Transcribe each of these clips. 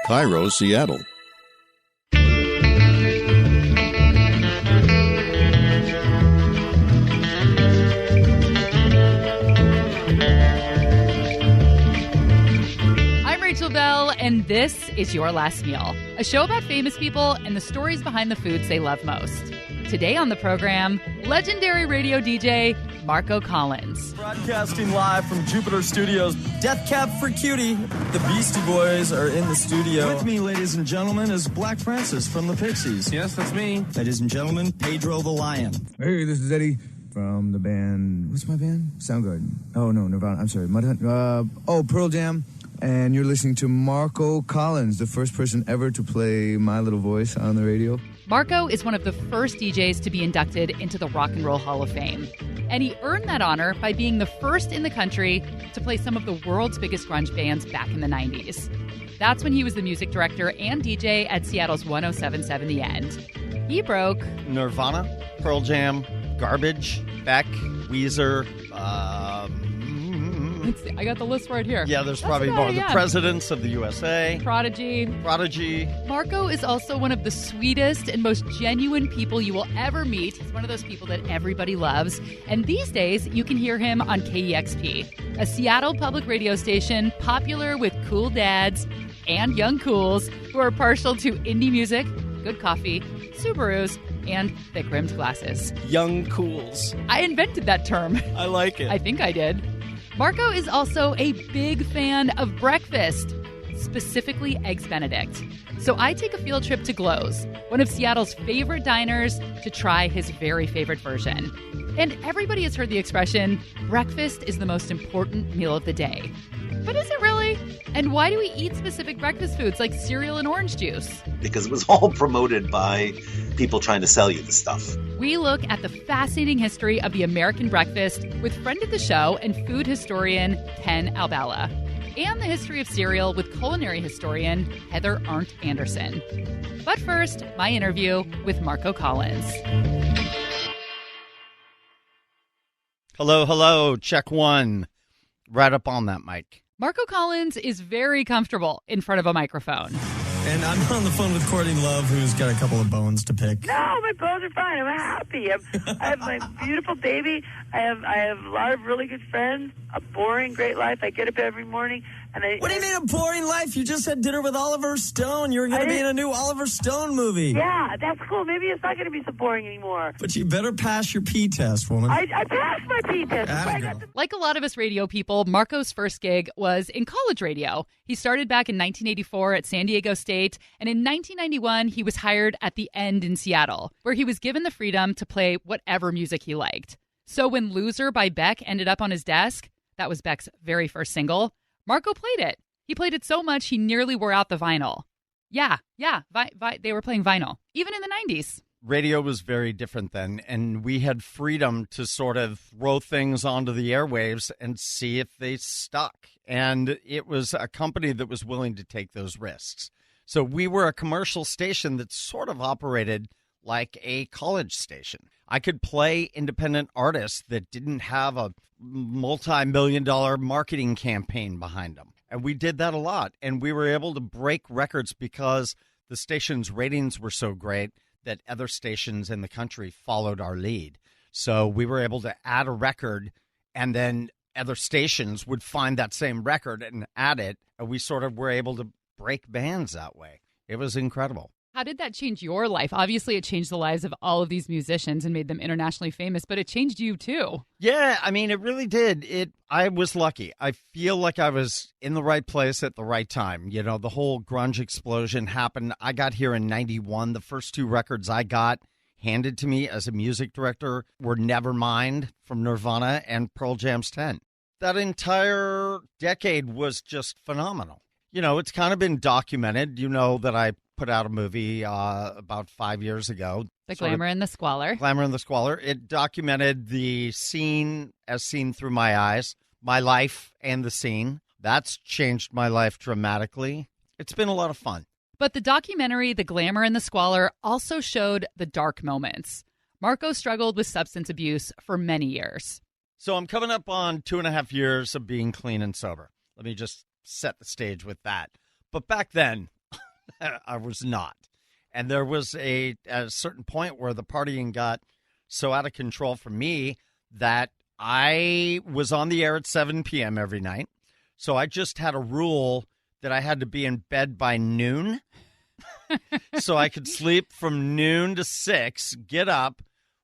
Cairo, Seattle. Rachel Bell, and this is Your Last Meal, a show about famous people and the stories behind the foods they love most. Today on the program, legendary radio DJ Marco Collins. Broadcasting live from Jupiter Studios, Death Cab for Cutie. The Beastie Boys are in the studio. With me, ladies and gentlemen, is Black Francis from the Pixies. Yes, that's me. Ladies and gentlemen, Pedro the Lion. Hey, this is Eddie from the band. What's my band? Soundgarden. Oh, no, Nirvana. I'm sorry. Pearl Jam. And you're listening to Marco Collins, the first person ever to play my little voice on the radio. Marco is one of the first DJs to be inducted into the Rock and Roll Hall of Fame. And he earned that honor by being the first in the country to play some of the world's biggest grunge bands back in the 90s. That's when he was the music director and DJ at Seattle's 107.7 The End. He broke Nirvana, Pearl Jam, Garbage, Beck, Weezer, I got the list right here. Yeah, there's probably more. The Presidents of the USA. Prodigy. Marco is also one of the sweetest and most genuine people you will ever meet. He's one of those people that everybody loves. And these days, you can hear him on KEXP, a Seattle public radio station popular with cool dads and young cools who are partial to indie music, good coffee, Subarus, and thick-rimmed glasses. Young cools. I invented that term. I like it. I think I did. Marco is also a big fan of breakfast, specifically Eggs Benedict. So I take a field trip to Glow's, one of Seattle's favorite diners, to try his very favorite version. And everybody has heard the expression, breakfast is the most important meal of the day. But is it really? And why do we eat specific breakfast foods like cereal and orange juice? Because it was all promoted by people trying to sell you the stuff. We look at the fascinating history of the American breakfast with friend of the show and food historian Ken Albala, and the history of cereal with culinary historian Heather Arndt Anderson. But first, my interview with Marco Collins. Hello, check one. Right up on that mic. Marco Collins is very comfortable in front of a microphone. And I'm on the phone with Courtney Love, who's got a couple of bones to pick. No, my bones are fine. I'm happy. I have my beautiful baby. I have a lot of really good friends. A boring, great life. I get up every morning. What do you mean a boring life? You just had dinner with Oliver Stone. You're going to be in a new Oliver Stone movie. Yeah, that's cool. Maybe it's not going to be so boring anymore. But you better pass your P test, woman. I passed my P test. Like a lot of us radio people, Marco's first gig was in college radio. He started back in 1984 at San Diego State, and in 1991, he was hired at The End in Seattle, where he was given the freedom to play whatever music he liked. So when Loser by Beck ended up on his desk, that was Beck's very first single, Marco played it. He played it so much he nearly wore out the vinyl. Yeah, they were playing vinyl, even in the 90s. Radio was very different then, and we had freedom to sort of throw things onto the airwaves and see if they stuck. And it was a company that was willing to take those risks. So we were a commercial station that sort of operated like a college station. I could play independent artists that didn't have a multi-million-dollar marketing campaign behind them. And we did that a lot. And we were able to break records because the station's ratings were so great that other stations in the country followed our lead. So we were able to add a record, and then other stations would find that same record and add it. And we sort of were able to break bands that way. It was incredible. How did that change your life? Obviously, it changed the lives of all of these musicians and made them internationally famous, but it changed you too. Yeah, I mean, it really did. I was lucky. I feel like I was in the right place at the right time. You know, the whole grunge explosion happened. I got here in 91. The first two records I got handed to me as a music director were Nevermind from Nirvana and Pearl Jam's 10. That entire decade was just phenomenal. You know, it's kind of been documented. You know that I put out a movie about 5 years ago. The Glamour and the Squalor. Glamour and the Squalor. It documented the scene as seen through my eyes, my life and the scene. That's changed my life dramatically. It's been a lot of fun. But the documentary, The Glamour and the Squalor, also showed the dark moments. Marco struggled with substance abuse for many years. So I'm coming up on 2.5 years of being clean and sober. Let me just set the stage with that. But back then, I was not. And there was at a certain point where the partying got so out of control for me that I was on the air at 7 p.m. every night. So I just had a rule that I had to be in bed by noon. So I could sleep from noon to 6, get up,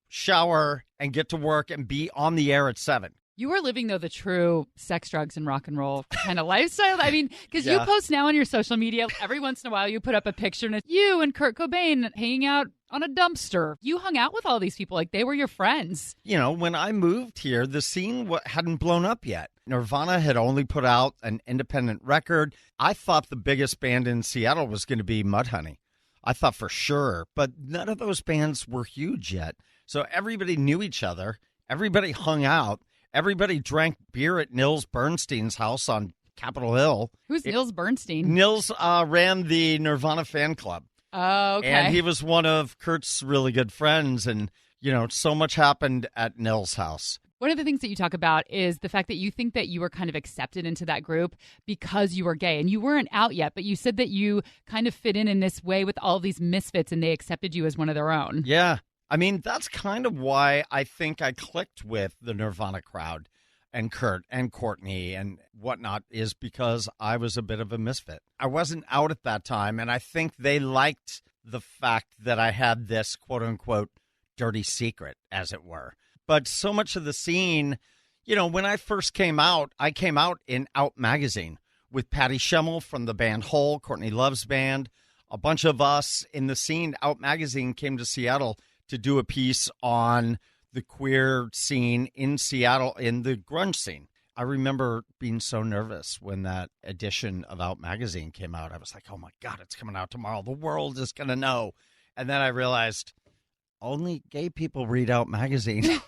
shower, and get to work and be on the air at 7. You were living, though, the true sex, drugs, and rock and roll kind of lifestyle. I mean, because you Yeah. post now on your social media, every once in a while you put up a picture and it's you and Kurt Cobain hanging out on a dumpster. You hung out with all these people like they were your friends. You know, when I moved here, the scene hadn't blown up yet. Nirvana had only put out an independent record. I thought the biggest band in Seattle was going to be Mudhoney. I thought for sure, but none of those bands were huge yet. So everybody knew each other. Everybody hung out. Everybody drank beer at Nils Bernstein's house on Capitol Hill. Who's Nils Bernstein? Nils ran the Nirvana fan club. Oh, okay. And he was one of Kurt's really good friends. And, you know, so much happened at Nils' house. One of the things that you talk about is the fact that you think that you were kind of accepted into that group because you were gay. And you weren't out yet, but you said that you kind of fit in this way with all these misfits and they accepted you as one of their own. Yeah. I mean, that's kind of why I think I clicked with the Nirvana crowd and Kurt and Courtney and whatnot, is because I was a bit of a misfit. I wasn't out at that time, and I think they liked the fact that I had this quote-unquote dirty secret, as it were. But so much of the scene, you know, when I first came out, I came out in Out Magazine with Patty Schemmel from the band Hole, Courtney Love's band. A bunch of us in the scene, Out Magazine came to Seattle to do a piece on the queer scene in Seattle, in the grunge scene. I remember being so nervous when that edition of Out Magazine came out. I was like, oh my God, it's coming out tomorrow. The world is going to know. And then I realized only gay people read Out Magazine.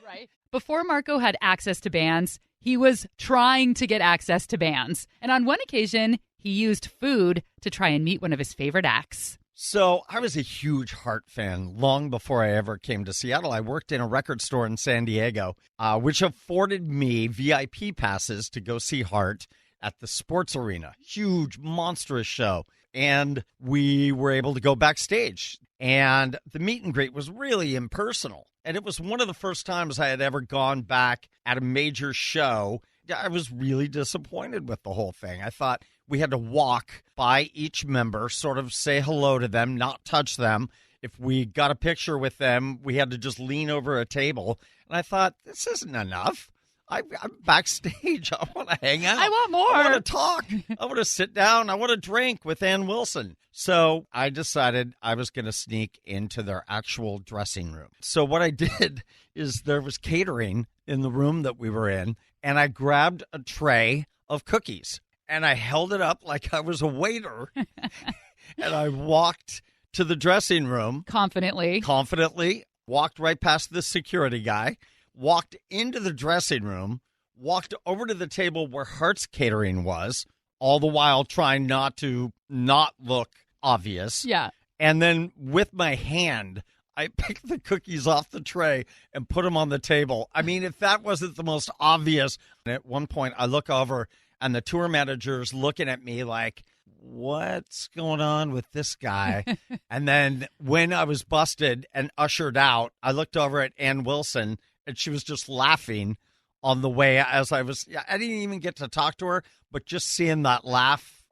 Right. Before Marco had access to bands, he was trying to get access to bands. And on one occasion, he used food to try and meet one of his favorite acts. So I was a huge Heart fan long before I ever came to Seattle. I worked in a record store in San Diego, which afforded me VIP passes to go see Heart at the Sports Arena. Huge, monstrous show. And we were able to go backstage. And the meet and greet was really impersonal. And it was one of the first times I had ever gone back at a major show. I was really disappointed with the whole thing. I thought we had to walk by each member, sort of say hello to them, not touch them. If we got a picture with them, we had to just lean over a table. And I thought, this isn't enough. I'm backstage. I want to hang out. I want more. I want to talk. I want to sit down. I want to drink with Ann Wilson. So I decided I was going to sneak into their actual dressing room. So what I did is there was catering in the room that we were in, and I grabbed a tray of cookies, and I held it up like I was a waiter, and I walked to the dressing room. Confidently, walked right past the security guy, walked into the dressing room, walked over to the table where Heart's catering was, all the while trying not to not look obvious. Yeah. And then with my hand, I picked the cookies off the tray and put them on the table. I mean, if that wasn't the most obvious. And at one point, I look over, and the tour manager's looking at me like, what's going on with this guy? And then when I was busted and ushered out, I looked over at Ann Wilson, and she was just laughing on the way as I was. I didn't even get to talk to her, but just seeing that laugh.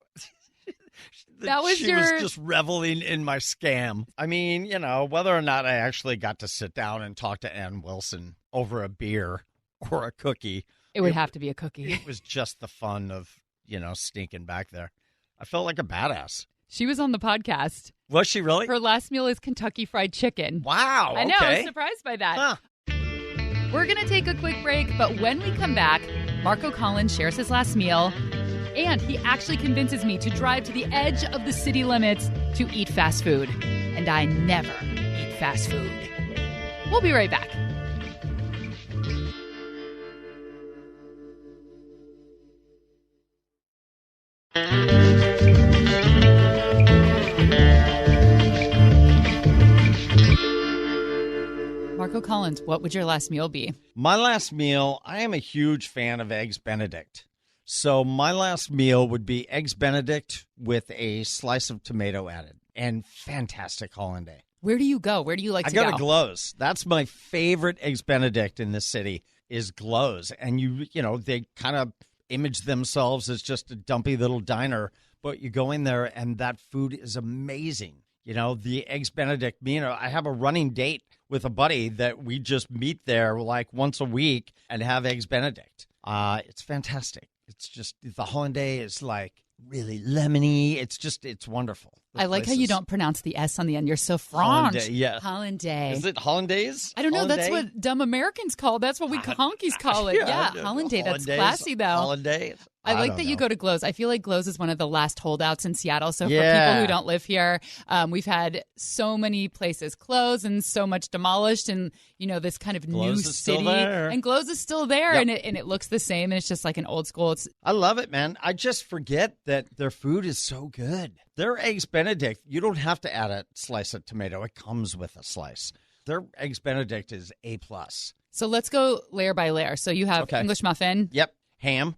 She was just reveling in my scam. I mean, you know, whether or not I actually got to sit down and talk to Ann Wilson over a beer or a cookie. It would have to be a cookie. It was just the fun of, you know, sneaking back there. I felt like a badass. She was on the podcast. Was she really? Her last meal is Kentucky Fried Chicken. Wow. I know. Okay. I was surprised by that. Huh. We're going to take a quick break, but when we come back, Marco Collins shares his last meal, and he actually convinces me to drive to the edge of the city limits to eat fast food. And I never eat fast food. We'll be right back. Marco Collins, what would your last meal be? My last meal, I am a huge fan of Eggs Benedict. So my last meal would be Eggs Benedict with a slice of tomato added and fantastic hollandaise. Where do you go? Where do you like to go? go? To Glow's. That's my favorite Eggs Benedict in this city is Glow's. And they kind of image themselves as just a dumpy little diner, but you go in there and that food is amazing. The Eggs Benedict, I have a running date with a buddy that we just meet there like once a week and have Eggs Benedict. It's fantastic. It's just the hollandaise is like really lemony. It's wonderful. I like how you don't pronounce the S on the end. You're so French. Hollandaise. Is it hollandaise? I don't know. That's what dumb Americans call it. That's what we honkies call it. Yeah, hollandaise. That's classy, though. Hollandaise. I like that you go to Glow's. I feel like Glow's is one of the last holdouts in Seattle. So for people who don't live here, we've had so many places close and so much demolished, and this kind of Glow's new city. And Glow's is still there, and it looks the same, and it's just like an old school. I love it, man. I just forget that their food is so good. Their Eggs Benedict, you don't have to add a slice of tomato. It comes with a slice. Their Eggs Benedict is A+. So let's go layer by layer. So you have English muffin. Yep. Ham.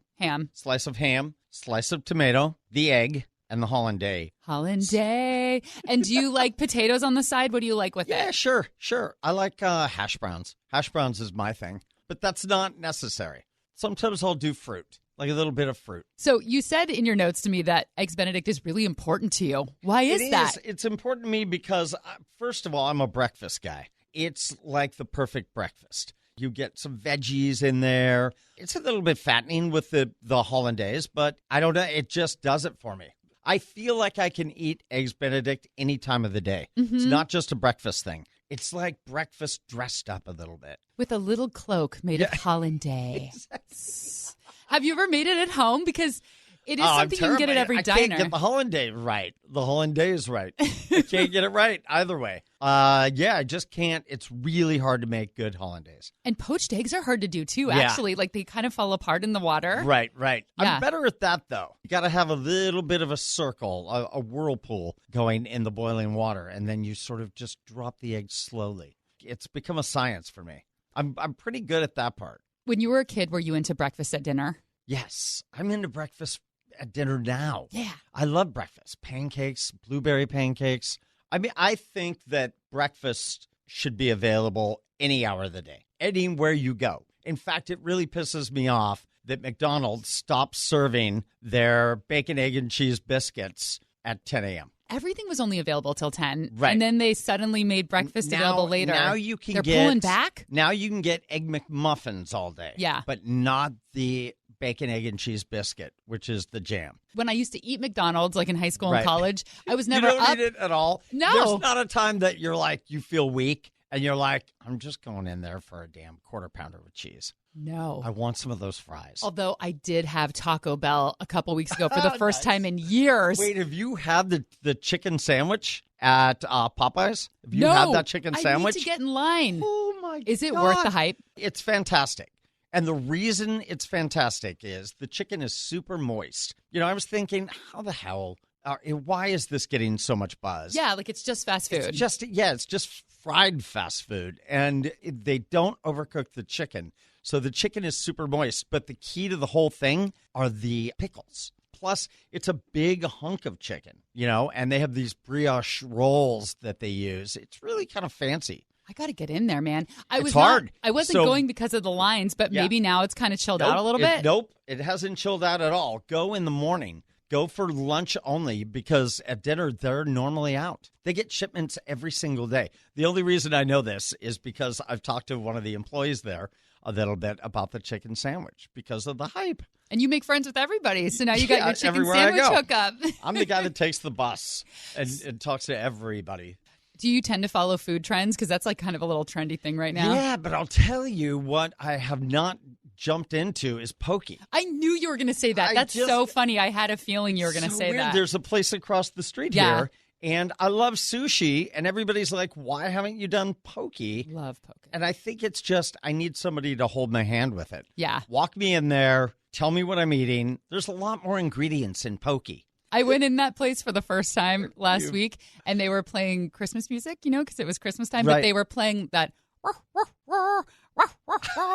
Slice of ham, slice of tomato, the egg, and the hollandaise. Hollandaise. And do you like potatoes on the side? What do you like with it? Yeah, sure. I like hash browns. Hash browns is my thing, but that's not necessary. Sometimes I'll do fruit, like a little bit of fruit. So you said in your notes to me that Eggs Benedict is really important to you. Why is that? It's important to me because, first of all, I'm a breakfast guy. It's like the perfect breakfast. You get some veggies in there. It's a little bit fattening with the hollandaise, but I don't know. It just does it for me. I feel like I can eat Eggs Benedict any time of the day. Mm-hmm. It's not just a breakfast thing. It's like breakfast dressed up a little bit. With a little cloak made of hollandaise. Exactly. Have you ever made it at home? Because it is something you can get at every diner. I can't get the hollandaise right. The hollandaise right. I can't get it right either way. I just can't. It's really hard to make good hollandaise. And poached eggs are hard to do too, actually. Like they kind of fall apart in the water. Right. Yeah. I'm better at that, though. You got to have a little bit of a circle, a whirlpool going in the boiling water, and then you sort of just drop the eggs slowly. It's become a science for me. I'm pretty good at that part. When you were a kid, were you into breakfast at dinner? Yes. I'm into breakfast at dinner now. Yeah. I love breakfast. Pancakes, blueberry pancakes. I mean, I think that breakfast should be available any hour of the day, anywhere you go. In fact, it really pisses me off that McDonald's stopped serving their bacon, egg, and cheese biscuits at 10 a.m. Everything was only available till 10. Right. And then they suddenly made breakfast available later. Now you can They're pulling back? Now you can get Egg McMuffins all day. Yeah. But not the bacon, egg, and cheese biscuit, which is the jam. When I used to eat McDonald's, like in high school and college, I was never You don't eat it at all? No. There's not a time that you're like, you feel weak, and you're like, I'm just going in there for a damn quarter pounder with cheese. No. I want some of those fries. Although I did have Taco Bell a couple weeks ago for the first time in years. Wait, have you had the chicken sandwich at Popeyes? Have you no, had that chicken sandwich? I need to get in line. Oh, my God. Is it worth the hype? It's fantastic. And the reason it's fantastic is the chicken is super moist. I was thinking, how the hell, why is this getting so much buzz? Yeah, like it's just fast food. It's just fried fast food. And they don't overcook the chicken. So the chicken is super moist. But the key to the whole thing are the pickles. Plus, it's a big hunk of chicken, and they have these brioche rolls that they use. It's really kind of fancy. I got to get in there, man. I wasn't going because of the lines, but maybe now it's kind of chilled out a little bit. Nope, it hasn't chilled out at all. Go in the morning. Go for lunch only because at dinner, they're normally out. They get shipments every single day. The only reason I know this is because I've talked to one of the employees there a little bit about the chicken sandwich because of the hype. And you make friends with everybody, so now you got your chicken sandwich hookup. I'm the guy that takes the bus and talks to everybody. Do you tend to follow food trends? Because that's like kind of a little trendy thing right now. Yeah, but I'll tell you what I have not jumped into is poke. I knew you were going to say that. That's so funny. I had a feeling you were going to say weird. that. There's a place across the street here, and I love sushi, and everybody's like, why haven't you done poke? Love poke. And I think it's just I need somebody to hold my hand with it. Yeah. Walk me in there. Tell me what I'm eating. There's a lot more ingredients in poke. I went in that place for the first time last week, and they were playing Christmas music, because it was Christmas time, but they were playing that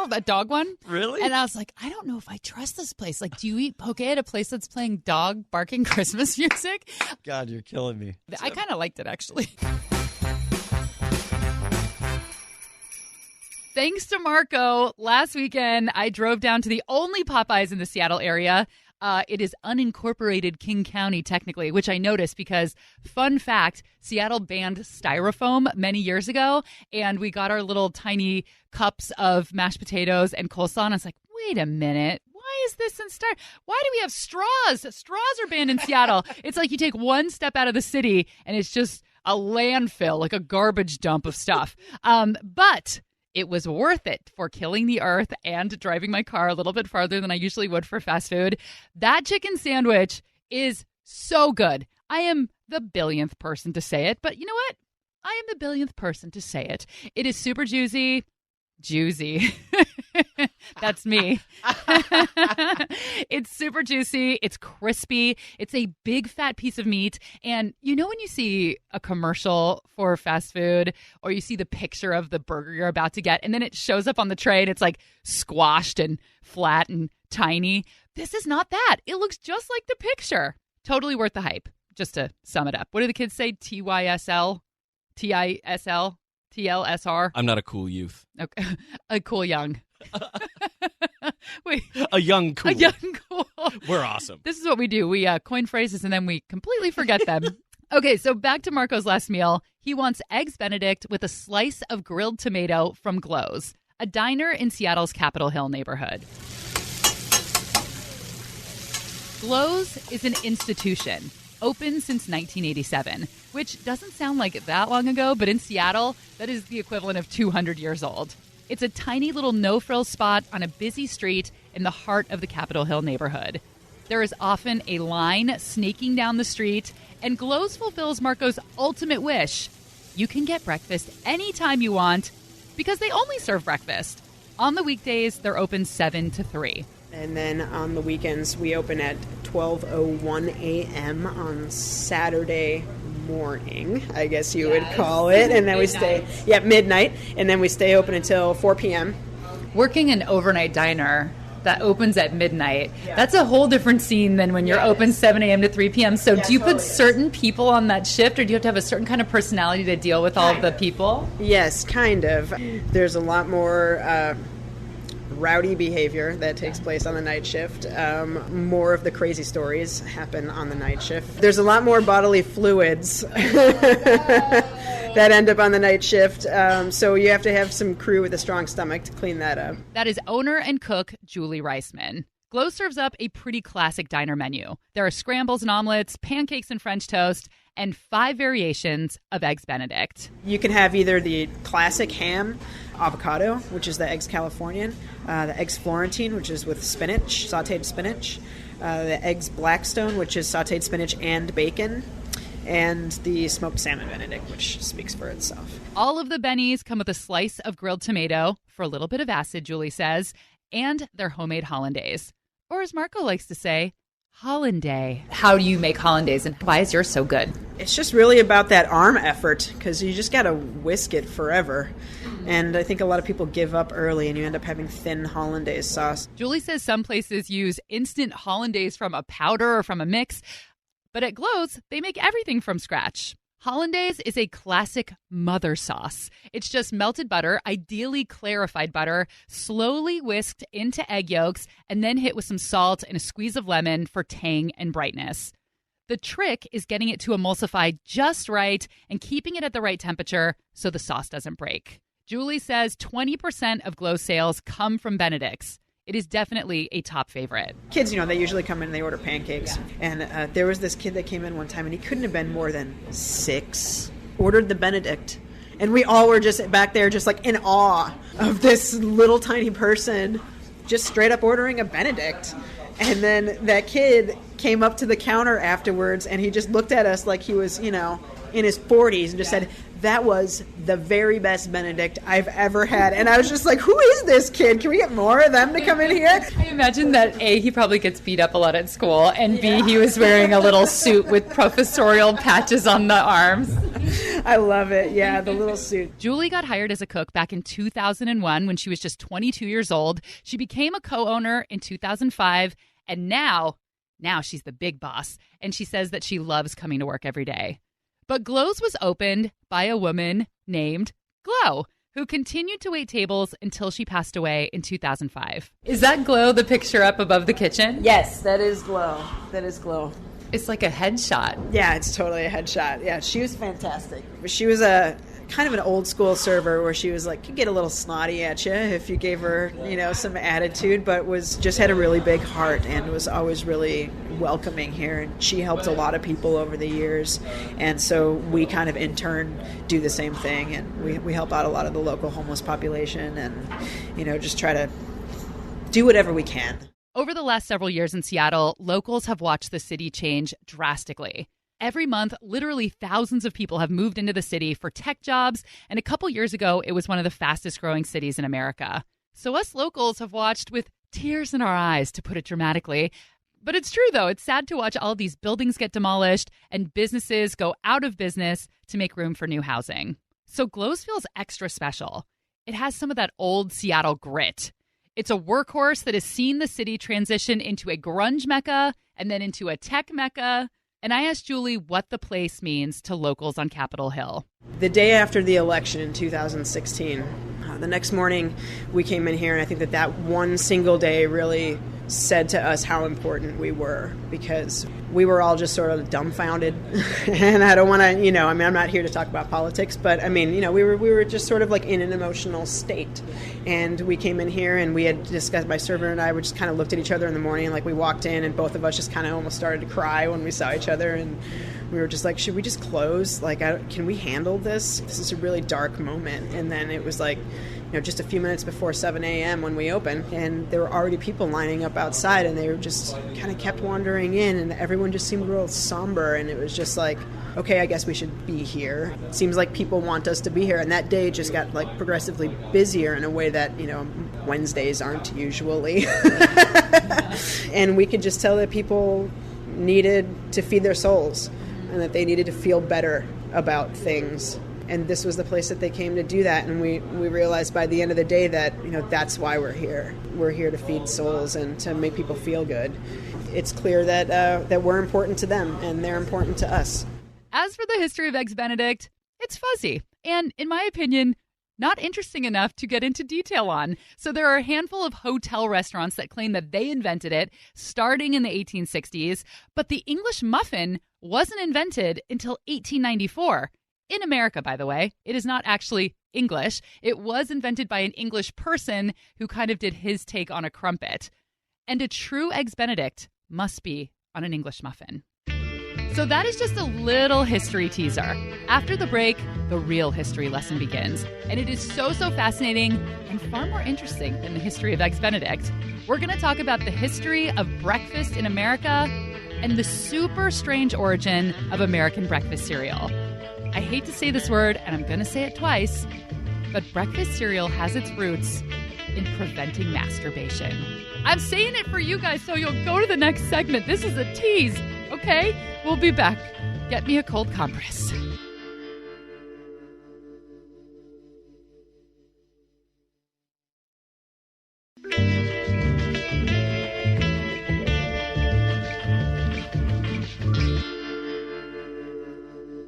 that dog one. Really? And I was like, I don't know if I trust this place. Like, do you eat poke at a place that's playing dog barking Christmas music? God, you're killing me. I kind of liked it, actually. Thanks to Marco, last weekend I drove down to the only Popeyes in the Seattle area. It is unincorporated King County, technically, which I noticed because, fun fact, Seattle banned styrofoam many years ago, and we got our little tiny cups of mashed potatoes and coleslaw, and I was like, wait a minute. Why is this in Why do we have straws? Straws are banned in Seattle. It's like you take one step out of the city, and it's just a landfill, like a garbage dump of stuff. But it was worth it for killing the earth and driving my car a little bit farther than I usually would for fast food. That chicken sandwich is so good. I am the billionth person to say it, but you know what? I am the billionth person to say it. It is super juicy. Juicy. That's me. It's super juicy. It's crispy. It's a big fat piece of meat. And you know when you see a commercial for fast food or you see the picture of the burger you're about to get and then it shows up on the tray and it's like squashed and flat and tiny? This is not that. It looks just like the picture. Totally worth the hype. Just to sum it up. What do the kids say? TYSL? TISL? TLSR? I'm not a cool youth. Okay. A cool young. Wait. A young cool. A young cool. We're awesome. This is what we do. We coin phrases and then we completely forget them. Okay, so back to Marco's last meal. He wants Eggs Benedict with a slice of grilled tomato from Glow's, a diner in Seattle's Capitol Hill neighborhood. Glow's is an institution, open since 1987, which doesn't sound like that long ago, but in Seattle, that is the equivalent of 200 years old. It's a tiny little no-frills spot on a busy street in the heart of the Capitol Hill neighborhood. There is often a line snaking down the street, and Glow's fulfills Marco's ultimate wish. You can get breakfast anytime you want because they only serve breakfast. On the weekdays, they're open 7 to 3. And then on the weekends, we open at 12:01 a.m. on Saturday morning, I guess you would call it. And then we stay, midnight. And then we stay open until 4 p.m. Working an overnight diner that opens at midnight, that's a whole different scene than when you're open 7 a.m. to 3 p.m. So do you put certain people on that shift, or do you have to have a certain kind of personality to deal with all of the people? Yes, kind of. There's a lot more rowdy behavior that takes place on the night shift. More of the crazy stories happen on the night shift. There's a lot more bodily fluids that end up on the night shift. So you have to have some crew with a strong stomach to clean that up. That is owner and cook Julie Reisman. Glow serves up a pretty classic diner menu. There are scrambles and omelets, pancakes and French toast, and 5 variations of Eggs Benedict. You can have either the classic ham avocado, which is the Eggs Californian, the Eggs Florentine, which is with spinach, sauteed spinach, the Eggs Blackstone, which is sauteed spinach and bacon, and the smoked salmon Benedict, which speaks for itself. All of the bennies come with a slice of grilled tomato for a little bit of acid, Julie says, and their homemade hollandaise. Or as Marco likes to say, hollandaise. How do you make hollandaise, and why is yours so good? It's just really about that arm effort, because you just got to whisk it forever. And I think a lot of people give up early, and you end up having thin hollandaise sauce. Julie says some places use instant hollandaise from a powder or from a mix, but at Glow's, they make everything from scratch. Hollandaise is a classic mother sauce. It's just melted butter, ideally clarified butter, slowly whisked into egg yolks, and then hit with some salt and a squeeze of lemon for tang and brightness. The trick is getting it to emulsify just right and keeping it at the right temperature so the sauce doesn't break. Julie says 20% of Glow sales come from Benedict's. It is definitely a top favorite. Kids, they usually come in and they order pancakes. And there was this kid that came in one time, and he couldn't have been more than 6. Ordered the Benedict. And we all were just back there just like in awe of this little tiny person just straight up ordering a Benedict. And then that kid came up to the counter afterwards, and he just looked at us like he was, in his 40s and just said, "That was the very best Benedict I've ever had." And I was just like, who is this kid? Can we get more of them to come in here? I imagine that A, he probably gets beat up a lot at school, and B, he was wearing a little suit with professorial patches on the arms. I love it. Yeah, the little suit. Julie got hired as a cook back in 2001 when she was just 22 years old. She became a co-owner in 2005, and now she's the big boss, and she says that she loves coming to work every day. But Glow's was opened by a woman named Glow, who continued to wait tables until she passed away in 2005. Is that Glow, the picture up above the kitchen? Yes, that is Glow. That is Glow. It's like a headshot. Yeah, it's totally a headshot. Yeah, she was fantastic. She was a kind of an old school server where she was like, could get a little snotty at you if you gave her, some attitude, but just had a really big heart and was always really welcoming here. And she helped a lot of people over the years. And so we kind of in turn do the same thing. And we help out a lot of the local homeless population and, just try to do whatever we can. Over the last several years in Seattle, locals have watched the city change drastically. Every month, literally thousands of people have moved into the city for tech jobs, and a couple years ago, it was one of the fastest growing cities in America. So us locals have watched with tears in our eyes, to put it dramatically. But it's true, though. It's sad to watch all these buildings get demolished and businesses go out of business to make room for new housing. So Glow's feels extra special. It has some of that old Seattle grit. It's a workhorse that has seen the city transition into a grunge mecca and then into a tech mecca. And I asked Julie what the place means to locals on Capitol Hill. The day after the election in 2016, the next morning we came in here, and I think that one single day really said to us how important we were, because we were all just sort of dumbfounded. And I don't want to, I'm not here to talk about politics, but we were just sort of like in an emotional state. And we came in here and we had discussed, my server and I, we just kind of looked at each other in the morning, like we walked in and both of us just kind of almost started to cry when we saw each other. And we were just like, should we just close? Like, can we handle this? This is a really dark moment. And then it was like, just a few minutes before 7 a.m. when we opened, and there were already people lining up outside, and they were just kind of kept wandering in, and everyone just seemed real somber, and it was just like, okay, I guess we should be here. It seems like people want us to be here, and that day just got like progressively busier in a way that, Wednesdays aren't usually. And we could just tell that people needed to feed their souls, and that they needed to feel better about things. And this was the place that they came to do that. And we realized by the end of the day that, that's why we're here. We're here to feed souls and to make people feel good. It's clear that we're important to them and they're important to us. As for the history of Eggs Benedict, it's fuzzy. And in my opinion, not interesting enough to get into detail on. So there are a handful of hotel restaurants that claim that they invented it starting in the 1860s. But the English muffin wasn't invented until 1894. In America, by the way. It is not actually English. It was invented by an English person who kind of did his take on a crumpet. And a true Eggs Benedict must be on an English muffin. So that is just a little history teaser. After the break, the real history lesson begins. And it is so fascinating and far more interesting than the history of Eggs Benedict. We're going to talk about the history of breakfast in America and the super strange origin of American breakfast cereal. I hate to say this word, and I'm going to say it twice, but breakfast cereal has its roots in preventing masturbation. I'm saying it for you guys so you'll go to the next segment. This is a tease, okay? We'll be back. Get me a cold compress.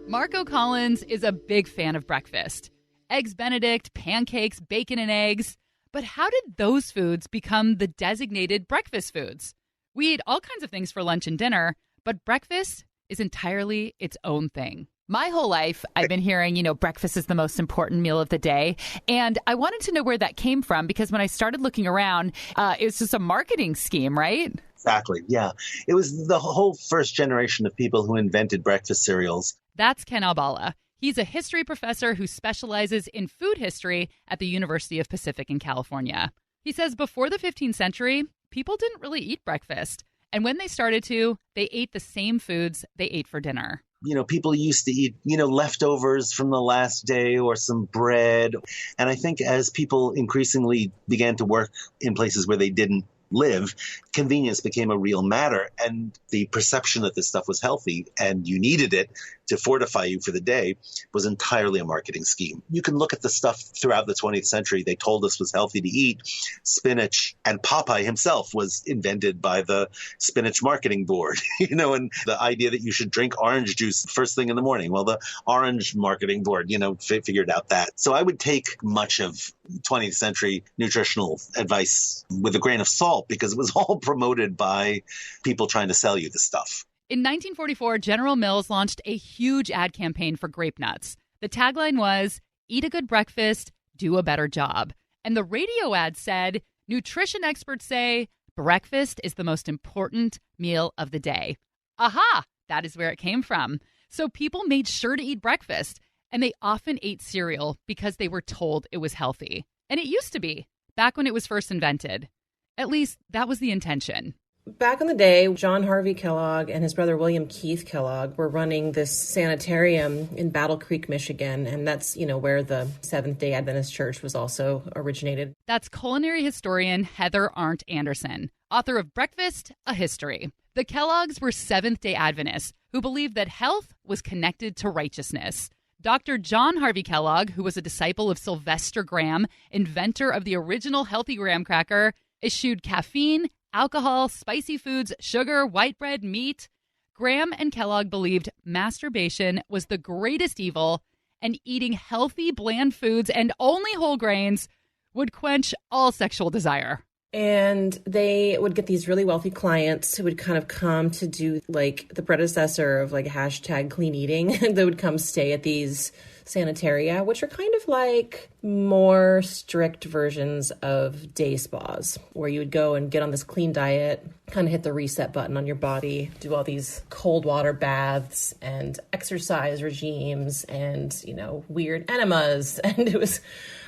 Marco Collins is a big fan of breakfast. Eggs Benedict, pancakes, bacon, and eggs. But how did those foods become the designated breakfast foods? We eat all kinds of things for lunch and dinner, but breakfast is entirely its own thing. My whole life, I've been hearing, breakfast is the most important meal of the day. And I wanted to know where that came from, because when I started looking around, it was just a marketing scheme, right? Exactly. Yeah. It was the whole first generation of people who invented breakfast cereals. That's Ken Albala. He's a history professor who specializes in food history at the University of Pacific in California. He says before the 15th century, people didn't really eat breakfast. And when they started to, they ate the same foods they ate for dinner. People used to eat, leftovers from the last day or some bread. And I think as people increasingly began to work in places where they didn't live, convenience became a real matter. And the perception that this stuff was healthy and you needed it to fortify you for the day was entirely a marketing scheme. You can look at the stuff throughout the 20th century they told us was healthy to eat. Spinach, and Popeye himself was invented by the spinach marketing board, and the idea that you should drink orange juice first thing in the morning. Well, the orange marketing board, figured out that. So I would take much of 20th century nutritional advice with a grain of salt because it was all promoted by people trying to sell you the stuff. In 1944, General Mills launched a huge ad campaign for grape nuts. The tagline was, "Eat a good breakfast, do a better job." And the radio ad said, "Nutrition experts say breakfast is the most important meal of the day." Aha! That is where it came from. So people made sure to eat breakfast, and they often ate cereal because they were told it was healthy. And it used to be, back when it was first invented. At least, that was the intention. Back in the day, John Harvey Kellogg and his brother William Keith Kellogg were running this sanitarium in Battle Creek, Michigan, and that's, where the Seventh-day Adventist Church was also originated. That's culinary historian Heather Arndt Anderson, author of Breakfast, A History. The Kellogg's were Seventh-day Adventists who believed that health was connected to righteousness. Dr. John Harvey Kellogg, who was a disciple of Sylvester Graham, inventor of the original healthy graham cracker, eschewed caffeine, alcohol, spicy foods, sugar, white bread, meat. Graham and Kellogg believed masturbation was the greatest evil, and eating healthy, bland foods and only whole grains would quench all sexual desire. And they would get these really wealthy clients who would kind of come to do like the predecessor of like hashtag clean eating. They would come stay at these sanitaria, which are kind of like more strict versions of day spas, where you would go and get on this clean diet, kind of hit the reset button on your body, do all these cold water baths and exercise regimes and, weird enemas. And it was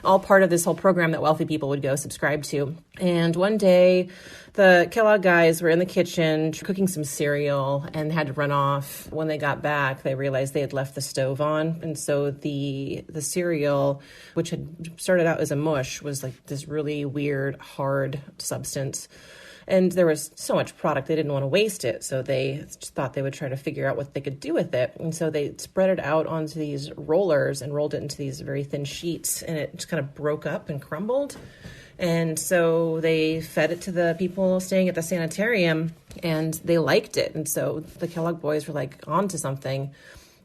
all part of this whole program that wealthy people would go subscribe to. And one day, the Kellogg guys were in the kitchen cooking some cereal and had to run off. When they got back, they realized they had left the stove on. And so the cereal, which had started out as a mush, was like this really weird, hard substance. And there was so much product, they didn't want to waste it. So they just thought they would try to figure out what they could do with it. And so they spread it out onto these rollers and rolled it into these very thin sheets. And it just kind of broke up and crumbled. And so they fed it to the people staying at the sanitarium, and they liked it. And so the Kellogg boys were like onto something.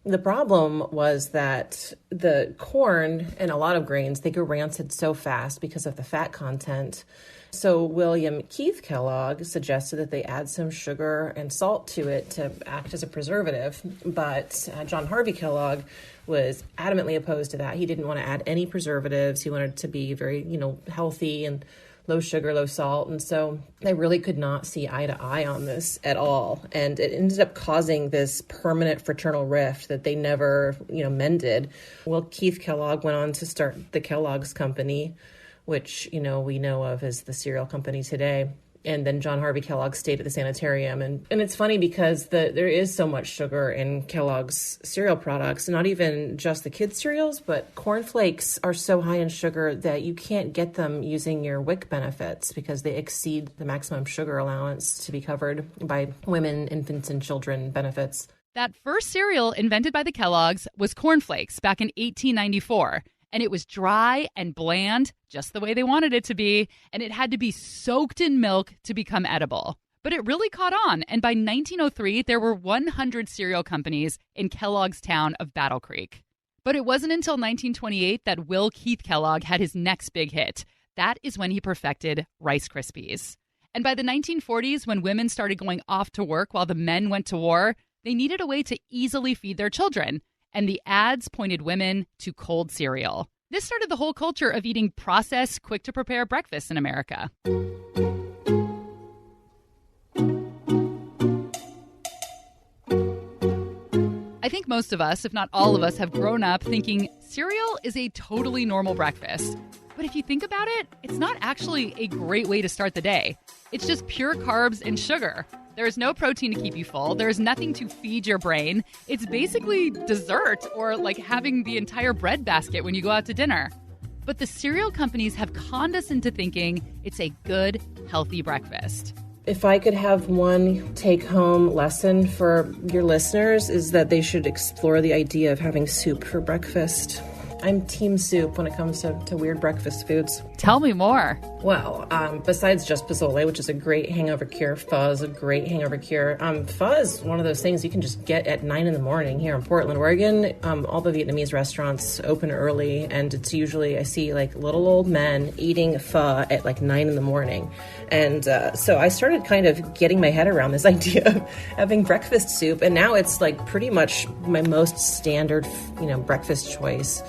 The problem was that the corn and a lot of grains, they go rancid so fast because of the fat content. So William Keith Kellogg suggested that they add some sugar and salt to it to act as a preservative. But John Harvey Kellogg was adamantly opposed to that. He didn't want to add any preservatives. He wanted to be very, healthy and low sugar, low salt. And so they really could not see eye to eye on this at all. And it ended up causing this permanent fraternal rift that they never, mended. Well, Keith Kellogg went on to start the Kellogg's Company, which, we know of as the cereal company today. And then John Harvey Kellogg stayed at the sanitarium. And it's funny because there is so much sugar in Kellogg's cereal products, not even just the kids' cereals, but Corn Flakes are so high in sugar that you can't get them using your WIC benefits because they exceed the maximum sugar allowance to be covered by women, infants, and children benefits. That first cereal invented by the Kellogg's was Corn Flakes back in 1894. And it was dry and bland, just the way they wanted it to be, and it had to be soaked in milk to become edible. But it really caught on, and by 1903, there were 100 cereal companies in Kellogg's town of Battle Creek. But it wasn't until 1928 that Will Keith Kellogg had his next big hit. That is when he perfected Rice Krispies. And by the 1940s, when women started going off to work while the men went to war, they needed a way to easily feed their children. And the ads pointed women to cold cereal. This started the whole culture of eating processed, quick-to-prepare breakfasts in America. I think most of us, if not all of us, have grown up thinking cereal is a totally normal breakfast. But if you think about it, it's not actually a great way to start the day. It's just pure carbs and sugar. There's no protein to keep you full. There's nothing to feed your brain. It's basically dessert or like having the entire bread basket when you go out to dinner. But the cereal companies have conned us into thinking it's a good, healthy breakfast. If I could have one take-home lesson for your listeners, is that they should explore the idea of having soup for breakfast. I'm team soup when it comes to weird breakfast foods. Tell me more. Well, besides just pozole, which is a great hangover cure, pho is a great hangover cure. Pho is one of those things you can just get at 9 in the morning here in Portland, Oregon. All the Vietnamese restaurants open early, and it's usually, I see like little old men eating pho at like 9 in the morning. And so I started kind of getting my head around this idea of having breakfast soup, and now it's like pretty much my most standard, breakfast choice.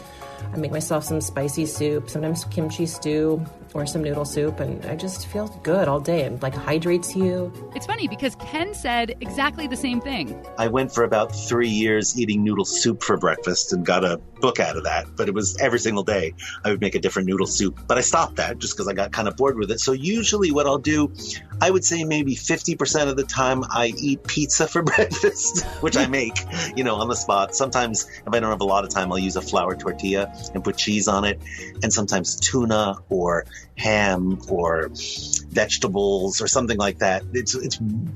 I make myself some spicy soup, sometimes kimchi stew or some noodle soup, and I just feel good all day. It like hydrates you. It's funny because Ken said exactly the same thing. I went for about 3 years eating noodle soup for breakfast and got a book out of that, but it was every single day I would make a different noodle soup. But I stopped that just because I got kind of bored with it. So usually what I'll do, I would say maybe 50% of the time I eat pizza for breakfast, which I make, on the spot. Sometimes if I don't have a lot of time, I'll use a flour tortilla and put cheese on it. And sometimes tuna or ham or vegetables or something like that. It's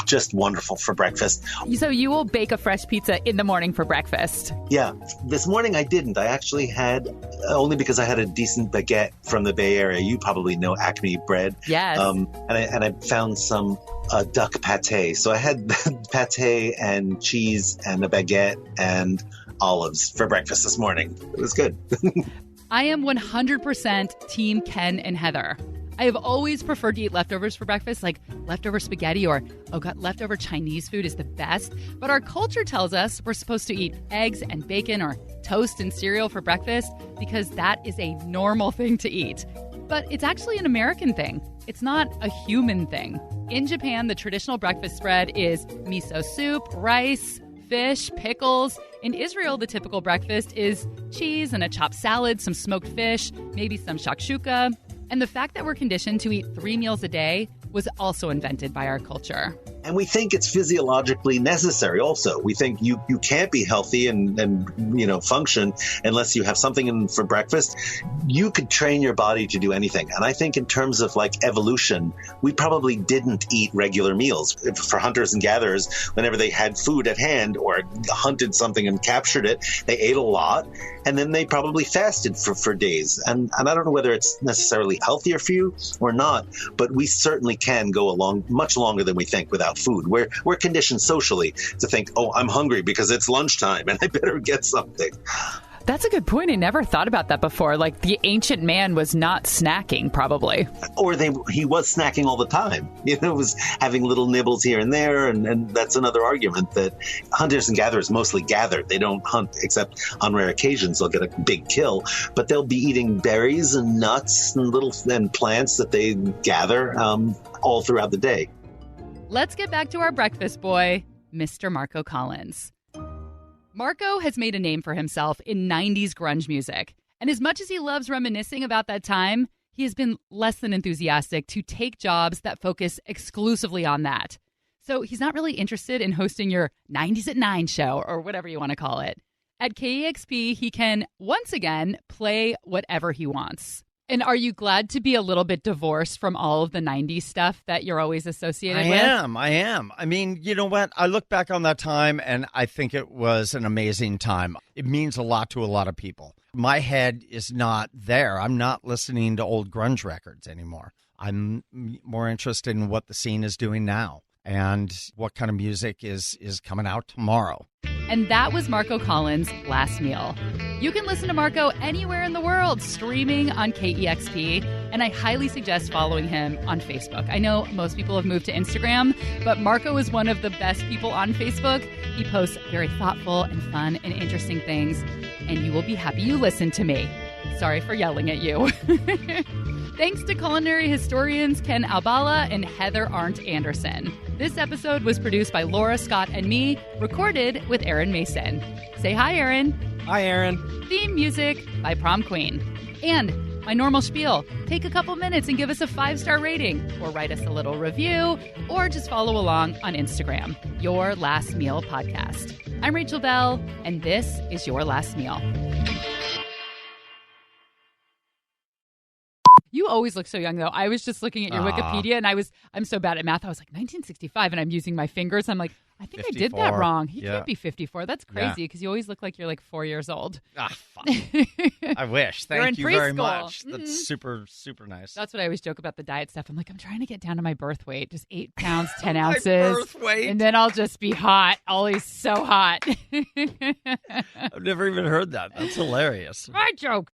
just wonderful for breakfast. So you will bake a fresh pizza in the morning for breakfast? Yeah. This morning I didn't. I actually had, only because I had a decent baguette from the Bay Area. You probably know Acme bread. Yes. And I found some duck pate. So I had pate and cheese and a baguette and olives for breakfast this morning. It was good. I am 100% Team Ken and Heather. I have always preferred to eat leftovers for breakfast, like leftover spaghetti or, leftover Chinese food is the best. But our culture tells us we're supposed to eat eggs and bacon or toast and cereal for breakfast because that is a normal thing to eat. But it's actually an American thing. It's not a human thing. In Japan, the traditional breakfast spread is miso soup, rice, fish, pickles. In Israel, the typical breakfast is cheese and a chopped salad, some smoked fish, maybe some shakshuka. And the fact that we're conditioned to eat 3 meals a day was also invented by our culture. And we think it's physiologically necessary also. We think you can't be healthy and function unless you have something in for breakfast. You could train your body to do anything. And I think in terms of like evolution, we probably didn't eat regular meals. For hunters and gatherers, whenever they had food at hand or hunted something and captured it, they ate a lot. And then they probably fasted for days. And I don't know whether it's necessarily healthier for you or not, but we certainly can go along much longer than we think without food. We're conditioned socially to think, oh, I'm hungry because it's lunchtime and I better get something. That's a good point. I never thought about that before. Like the ancient man was not snacking, probably. Or he was snacking all the time. Was having little nibbles here and there. And that's another argument that hunters and gatherers mostly gather. They don't hunt except on rare occasions. They'll get a big kill. But they'll be eating berries and nuts and plants that they gather all throughout the day. Let's get back to our breakfast boy, Mr. Marco Collins. Marco has made a name for himself in 90s grunge music. And as much as he loves reminiscing about that time, he has been less than enthusiastic to take jobs that focus exclusively on that. So he's not really interested in hosting your 90s at 9 show or whatever you want to call it. At KEXP, he can once again play whatever he wants. And are you glad to be a little bit divorced from all of the 90s stuff that you're always associated with? I am. I mean, you know what? I look back on that time and I think it was an amazing time. It means a lot to a lot of people. My head is not there. I'm not listening to old grunge records anymore. I'm more interested in what the scene is doing now and what kind of music is coming out tomorrow. And that was Marco Collins' Last Meal. You can listen to Marco anywhere in the world, streaming on KEXP, and I highly suggest following him on Facebook. I know most people have moved to Instagram, but Marco is one of the best people on Facebook. He posts very thoughtful and fun and interesting things, and you will be happy you listened to me. Sorry for yelling at you. Thanks to culinary historians Ken Albala and Heather Arndt Anderson. This episode was produced by Laura Scott and me, recorded with Aaron Mason. Say hi, Aaron. Hi, Aaron. Theme music by Prom Queen. And My normal spiel. Take a couple minutes and give us a 5-star rating, or write us a little review, or just follow along on Instagram. Your Last Meal Podcast. I'm Rachel Bell, and this is Your Last Meal. You always look so young, though. I was just looking at your Wikipedia, and I'm so bad at math. I was like, 1965, and I'm using my fingers. I'm like, I think 54. I did that wrong. He can't be 54. That's crazy, because you always look like you're like 4 years old. Fuck. I wish. Thank you very much. That's super, super nice. That's what I always joke about the diet stuff. I'm like, I'm trying to get down to my birth weight, just 8 pounds, 10 ounces. Birth weight? And then I'll just be hot. Always so hot. I've never even heard that. That's hilarious. I joke.